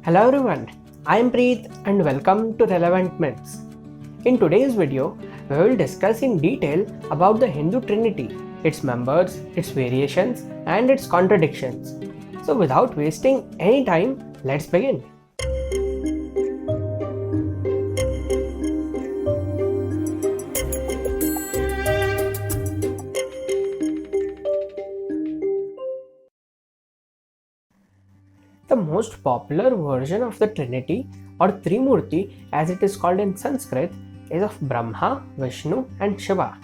Hello everyone, I am Preet and welcome to Relevant Myths. In today's video, we will discuss in detail about the Hindu Trinity, its members, its variations and its contradictions. So without wasting any time, let's begin. The most popular version of the Trinity, or Trimurti as it is called in Sanskrit, is of Brahma, Vishnu and Shiva.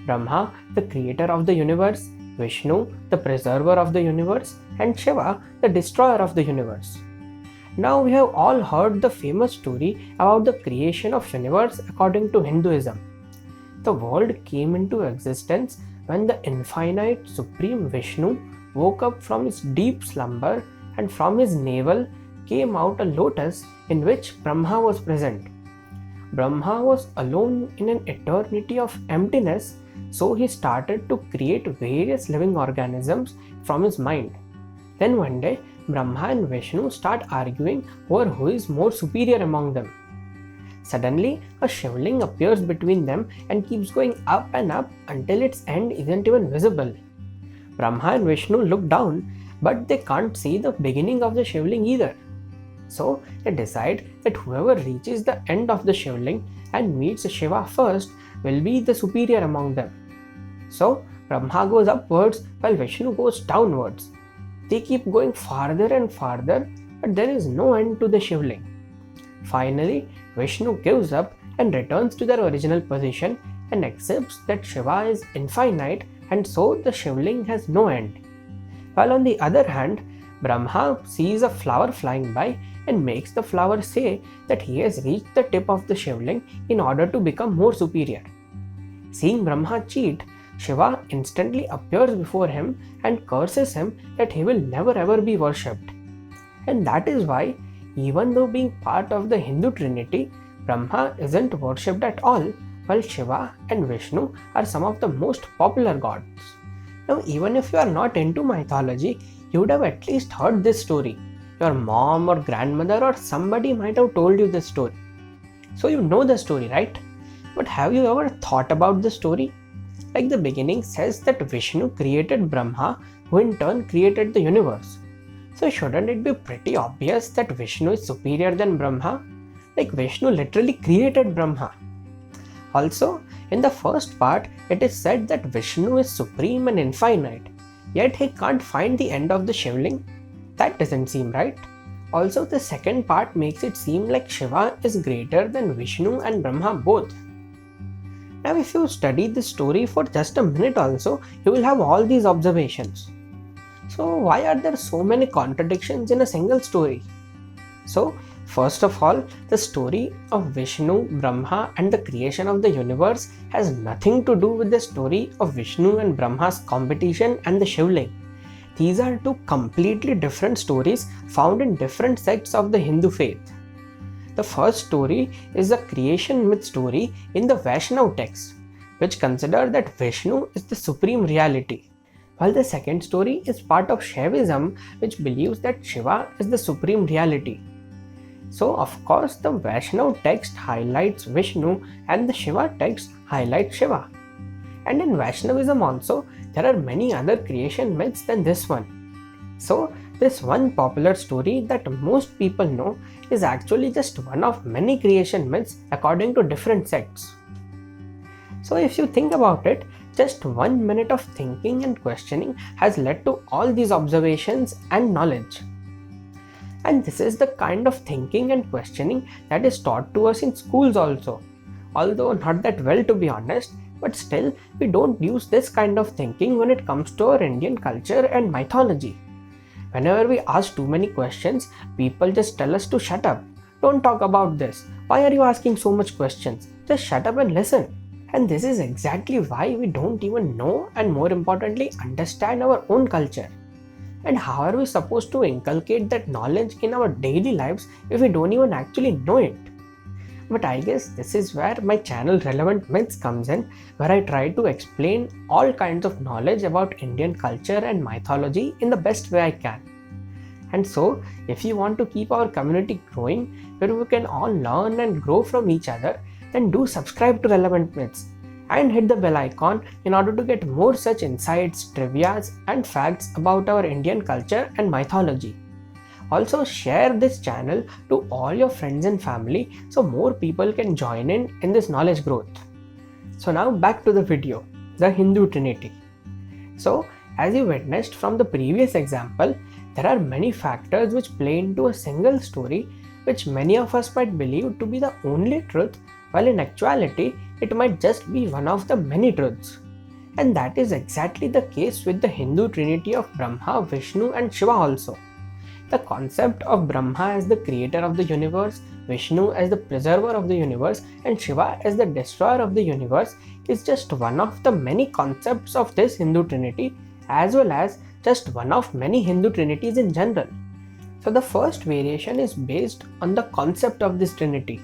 Brahma, the creator of the universe, Vishnu, the preserver of the universe, and Shiva, the destroyer of the universe. Now we have all heard the famous story about the creation of universe according to Hinduism. The world came into existence when the infinite Supreme Vishnu woke up from his deep slumber, and from his navel came out a lotus in which Brahma was present. Brahma was alone in an eternity of emptiness, so he started to create various living organisms from his mind. Then one day, Brahma and Vishnu start arguing over who is more superior among them. Suddenly, a shivling appears between them and keeps going up and up until its end isn't even visible. Brahma and Vishnu look down, but they can't see the beginning of the shivling either. So they decide that whoever reaches the end of the shivling and meets Shiva first will be the superior among them. So Brahma goes upwards while Vishnu goes downwards. They keep going farther and farther, but there is no end to the shivling. Finally, Vishnu gives up and returns to their original position and accepts that Shiva is infinite and so the shivling has no end. While on the other hand, Brahma sees a flower flying by and makes the flower say that he has reached the tip of the shivling in order to become more superior. Seeing Brahma cheat, Shiva instantly appears before him and curses him that he will never ever be worshipped. And that is why, even though being part of the Hindu Trinity, Brahma isn't worshipped at all, while Shiva and Vishnu are some of the most popular gods. Now, even if you are not into mythology, you would have at least heard this story. Your mom or grandmother or somebody might have told you this story. So you know the story, right? But have you ever thought about the story? Like the beginning says that Vishnu created Brahma, who in turn created the universe. So shouldn't it be pretty obvious that Vishnu is superior than Brahma? Like Vishnu literally created Brahma. Also, in the first part, it is said that Vishnu is supreme and infinite, yet he can't find the end of the shivling. That doesn't seem right. Also, the second part makes it seem like Shiva is greater than Vishnu and Brahma both. Now, if you study this story for just a minute also, you will have all these observations. So, why are there so many contradictions in a single story? So, first of all, the story of Vishnu, Brahma and the creation of the universe has nothing to do with the story of Vishnu and Brahma's competition and the shivling. These are two completely different stories found in different sects of the Hindu faith. The first story is a creation myth story in the Vaishnav text, which consider that Vishnu is the supreme reality, while the second story is part of Shaivism, which believes that Shiva is the supreme reality. So of course the Vaishnav text highlights Vishnu and the Shiva text highlights Shiva. And in Vaishnavism also, there are many other creation myths than this one. So this one popular story that most people know is actually just one of many creation myths according to different sects. So if you think about it, just 1 minute of thinking and questioning has led to all these observations and knowledge. And this is the kind of thinking and questioning that is taught to us in schools also. Although not that well, to be honest, but still we don't use this kind of thinking when it comes to our Indian culture and mythology. Whenever we ask too many questions, people just tell us to shut up. Don't talk about this. Why are you asking so much questions? Just shut up and listen. And this is exactly why we don't even know and more importantly understand our own culture. And how are we supposed to inculcate that knowledge in our daily lives if we don't even actually know it? But I guess this is where my channel Relevant Myths comes in, where I try to explain all kinds of knowledge about Indian culture and mythology in the best way I can. And so, if you want to keep our community growing, where we can all learn and grow from each other, then do subscribe to Relevant Myths and hit the bell icon in order to get more such insights, trivias, and facts about our Indian culture and mythology. Also, share this channel to all your friends and family so more people can join in this knowledge growth. So now back to the video, the Hindu Trinity. So, as you witnessed from the previous example, there are many factors which play into a single story which many of us might believe to be the only truth, while in actuality it might just be one of the many truths. And that is exactly the case with the Hindu Trinity of Brahma, Vishnu and Shiva also. The concept of Brahma as the creator of the universe, Vishnu as the preserver of the universe, and Shiva as the destroyer of the universe is just one of the many concepts of this Hindu Trinity, as well as just one of many Hindu Trinities in general. So the first variation is based on the concept of this Trinity.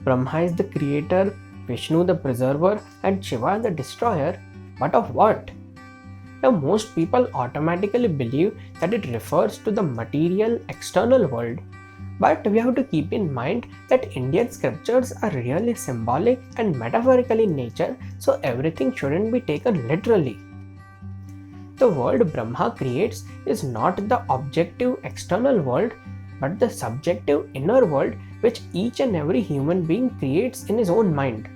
Brahma is the creator, Vishnu the preserver, and Shiva the destroyer. But of what? Now, most people automatically believe that it refers to the material external world, but we have to keep in mind that Indian scriptures are really symbolic and metaphorical in nature, so everything shouldn't be taken literally. The world Brahma creates is not the objective external world, but the subjective inner world which each and every human being creates in his own mind.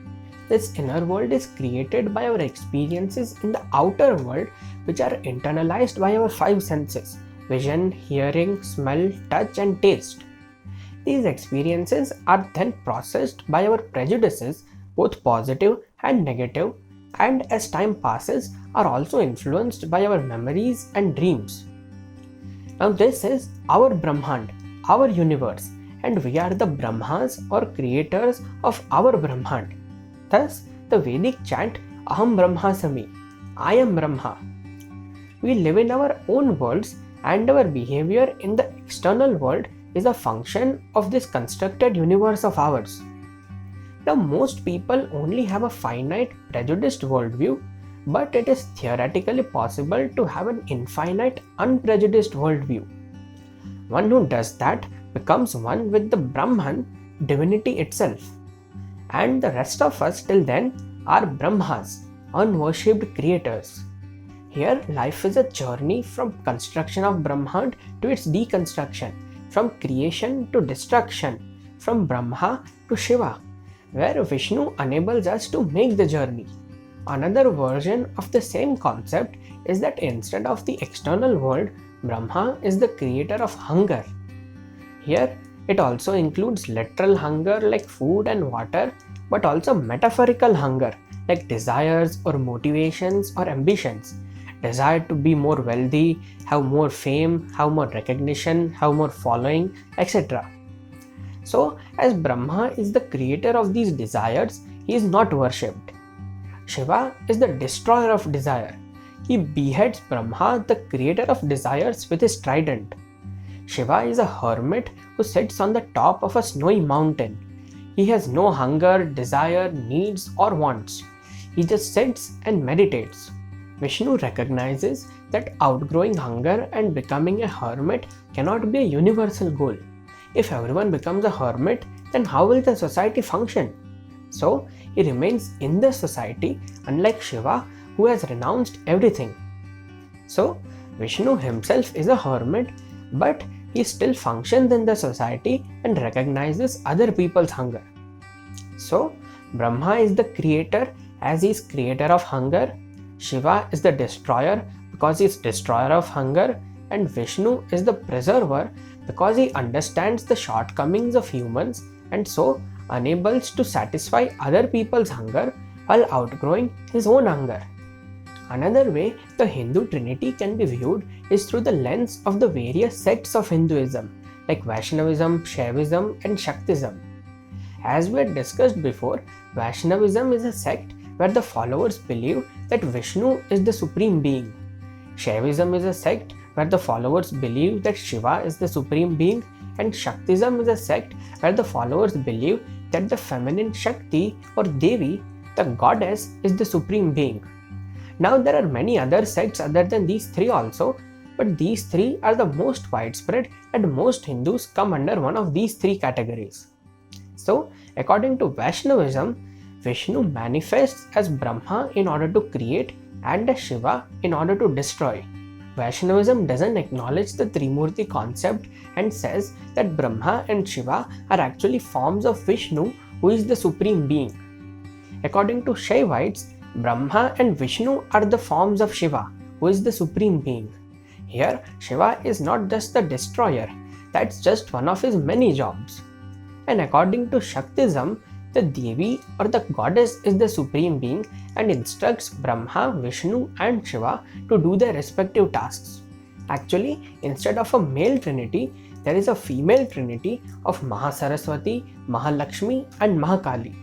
This inner world is created by our experiences in the outer world, which are internalized by our five senses: vision, hearing, smell, touch, and taste. These experiences are then processed by our prejudices, both positive and negative, and as time passes are also influenced by our memories and dreams. Now this is our Brahmand, our universe, and we are the Brahmas or creators of our Brahmand. Thus, the Vedic chant Aham Brahmasami, I am Brahma. We live in our own worlds, and our behavior in the external world is a function of this constructed universe of ours. Now, most people only have a finite, prejudiced worldview, but it is theoretically possible to have an infinite, unprejudiced worldview. One who does that becomes one with the Brahman, divinity itself. And the rest of us till then are Brahmas, unworshipped creators. Here, life is a journey from construction of Brahmand to its deconstruction, from creation to destruction, from Brahma to Shiva, where Vishnu enables us to make the journey. Another version of the same concept is that instead of the external world, Brahma is the creator of hunger. Here, it also includes literal hunger like food and water, but also metaphorical hunger like desires or motivations or ambitions. Desire to be more wealthy, have more fame, have more recognition, have more following, etc. So, as Brahma is the creator of these desires, he is not worshipped. Shiva is the destroyer of desire. He beheads Brahma, the creator of desires, with his trident. Shiva is a hermit who sits on the top of a snowy mountain. He has no hunger, desire, needs, or wants. He just sits and meditates. Vishnu recognizes that outgrowing hunger and becoming a hermit cannot be a universal goal. If everyone becomes a hermit, then how will the society function? So, he remains in the society, unlike Shiva, who has renounced everything. So, Vishnu himself is a hermit, but he still functions in the society and recognizes other people's hunger. So, Brahma is the creator as he is creator of hunger, Shiva is the destroyer because he is destroyer of hunger, and Vishnu is the preserver because he understands the shortcomings of humans and so enables to satisfy other people's hunger while outgrowing his own hunger. Another way the Hindu Trinity can be viewed is through the lens of the various sects of Hinduism like Vaishnavism, Shaivism and Shaktism. As we had discussed before, Vaishnavism is a sect where the followers believe that Vishnu is the supreme being. Shaivism is a sect where the followers believe that Shiva is the supreme being, and Shaktism is a sect where the followers believe that the feminine Shakti or Devi, the goddess, is the supreme being. Now there are many other sects other than these three also, but but these three are the most widespread and most Hindus come under one of these three categories. So, according to Vaishnavism, Vishnu manifests as Brahma in order to create and as Shiva in order to destroy. Vaishnavism doesn't acknowledge the Trimurti concept and says that Brahma and Shiva are actually forms of Vishnu, who is the supreme being. According to Shaivites, Brahma and Vishnu are the forms of Shiva, who is the supreme being. Here, Shiva is not just the destroyer, that's just one of his many jobs. And according to Shaktism, the Devi or the goddess is the supreme being and instructs Brahma, Vishnu and Shiva to do their respective tasks. Actually, instead of a male trinity, there is a female trinity of Mahasaraswati, Mahalakshmi and Mahakali.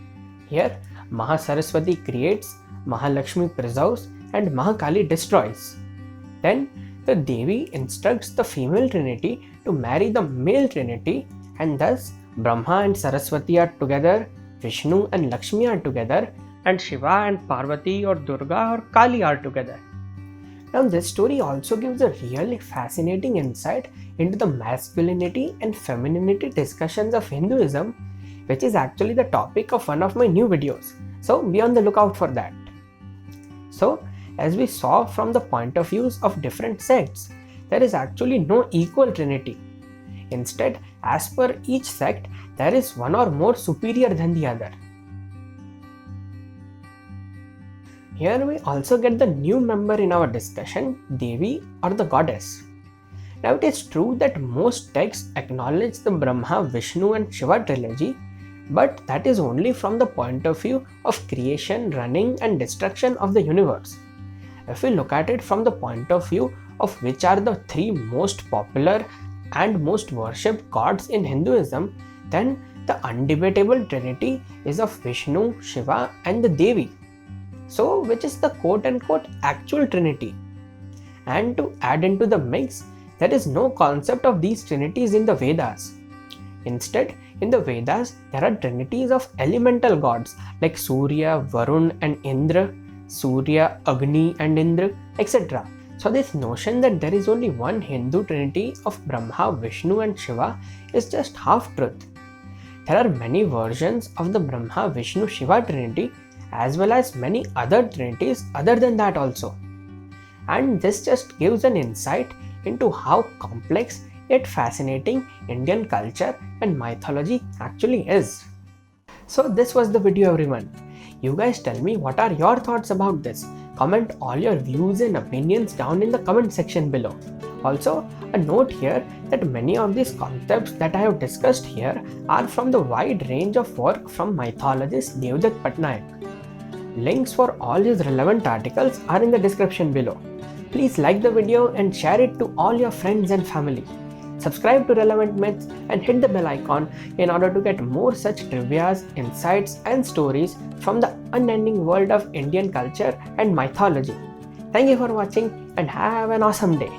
Here, Mahasaraswati creates, Mahalakshmi preserves and Mahakali destroys. Then, the Devi instructs the female trinity to marry the male trinity, and thus Brahma and Saraswati are together, Vishnu and Lakshmi are together, and Shiva and Parvati or Durga or Kali are together. Now this story also gives a really fascinating insight into the masculinity and femininity discussions of Hinduism, which is actually the topic of one of my new videos. So be on the lookout for that. So as we saw from the point of views of different sects, there is actually no equal trinity. Instead, as per each sect, there is one or more superior than the other. Here we also get the new member in our discussion, Devi or the goddess. Now it is true that most texts acknowledge the Brahma, Vishnu and Shiva trilogy, but that is only from the point of view of creation, running and destruction of the universe. If we look at it from the point of view of which are the three most popular and most worshipped gods in Hinduism, then the undebatable trinity is of Vishnu, Shiva and the Devi. So which is the quote-unquote actual trinity. And to add into the mix, there is no concept of these trinities in the Vedas. Instead, in the Vedas, there are trinities of elemental gods like Surya, Varun and Indra, Surya, Agni and Indra, etc. So this notion that there is only one Hindu trinity of Brahma, Vishnu and Shiva is just half truth. There are many versions of the Brahma, Vishnu, Shiva trinity as well as many other trinities other than that also. And this just gives an insight into how complex yet fascinating Indian culture and mythology actually is. So this was the video everyone. You guys tell me what are your thoughts about this. Comment all your views and opinions down in the comment section below. Also, a note here that many of these concepts that I have discussed here are from the wide range of work from mythologist Devdutt Patnaik. Links for all his relevant articles are in the description below. Please like the video and share it to all your friends and family. Subscribe to Relevant Myths and hit the bell icon in order to get more such trivias, insights and stories from the unending world of Indian culture and mythology. Thank you for watching and have an awesome day.